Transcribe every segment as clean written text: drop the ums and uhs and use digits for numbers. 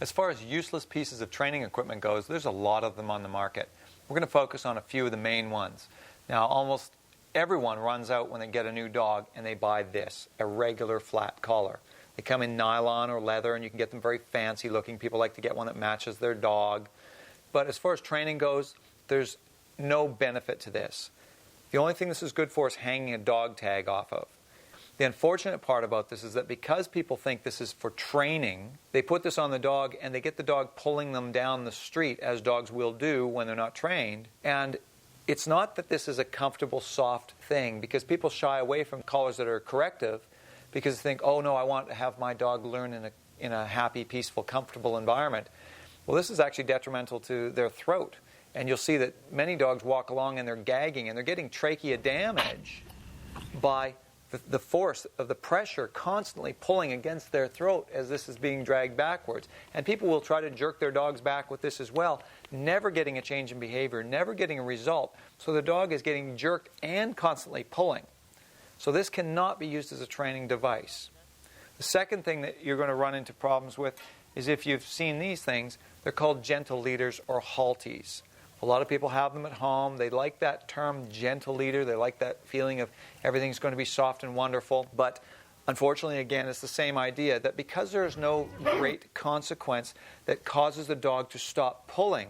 As far as useless pieces of training equipment goes, there's a lot of them on the market. We're going to focus on a few of the main ones. Now, almost everyone runs out when they get a new dog and they buy this, a regular flat collar. They come in nylon or leather, and you can get them very fancy looking. People like to get one that matches their dog. But as far as training goes, there's no benefit to this. The only thing this is good for is hanging a dog tag off of. The unfortunate part about this is that because people think this is for training, they put this on the dog and they get the dog pulling them down the street, as dogs will do when they're not trained. And it's not that this is a comfortable, soft thing, because people shy away from collars that are corrective because they think, oh no, I want to have my dog learn in a happy, peaceful, comfortable environment. Well, this is actually detrimental to their throat. And you'll see that many dogs walk along and they're gagging and they're getting trachea damage by the force of the pressure constantly pulling against their throat as this is being dragged backwards. And people will try to jerk their dogs back with this as well, never getting a change in behavior, never getting a result. So the dog is getting jerked and constantly pulling. So this cannot be used as a training device. The second thing that you're going to run into problems with is if you've seen these things, they're called gentle leaders or halties. A lot of people have them at home. They like that term, gentle leader. They like that feeling of everything's going to be soft and wonderful. But unfortunately, again, it's the same idea that because there's no great consequence that causes the dog to stop pulling,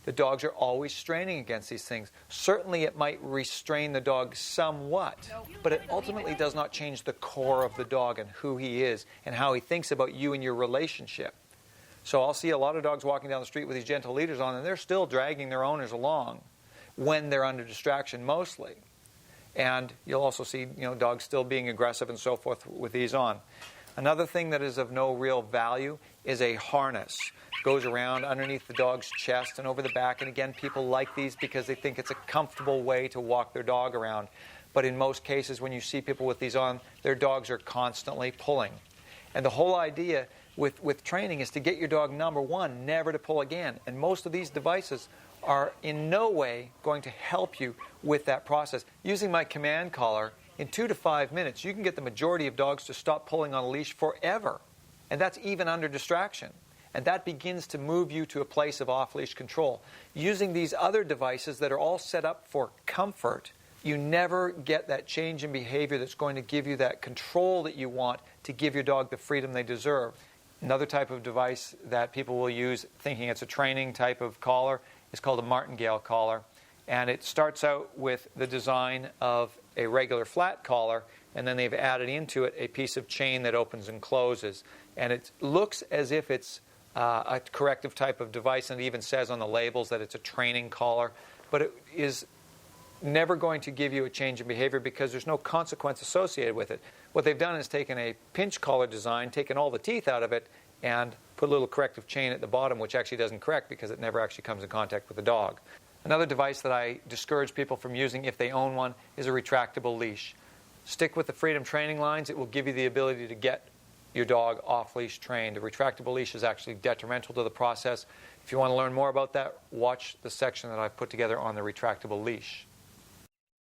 the dogs are always straining against these things. Certainly it might restrain the dog somewhat, but it ultimately does not change the core of the dog and who he is and how he thinks about you and your relationship. So I'll see a lot of dogs walking down the street with these gentle leaders on, and they're still dragging their owners along when they're under distraction mostly. And you'll also see, dogs still being aggressive and so forth with these on. Another thing that is of no real value is a harness. It goes around underneath the dog's chest and over the back. And again, people like these because they think it's a comfortable way to walk their dog around. But in most cases, when you see people with these on, their dogs are constantly pulling. And the whole idea with training is to get your dog, number one, never to pull again. And most of these devices are in no way going to help you with that process. Using my command collar, in 2 to 5 minutes, you can get the majority of dogs to stop pulling on a leash forever. And that's even under distraction. And that begins to move you to a place of off-leash control. Using these other devices that are all set up for comfort, you never get that change in behavior that's going to give you that control that you want to give your dog the freedom they deserve. Another type of device that people will use thinking it's a training type of collar is called a martingale collar. And it starts out with the design of a regular flat collar, and then they've added into it a piece of chain that opens and closes. And it looks as if it's a corrective type of device, and it even says on the labels that it's a training collar. But it is never going to give you a change in behavior because there's no consequence associated with it. What they've done is taken a pinch collar design, taken all the teeth out of it, and put a little corrective chain at the bottom, which actually doesn't correct because it never actually comes in contact with the dog. Another device that I discourage people from using if they own one is a retractable leash. Stick with the Freedom training lines. It will give you the ability to get your dog off-leash trained. A retractable leash is actually detrimental to the process. If you want to learn more about that, watch the section that I've put together on the retractable leash.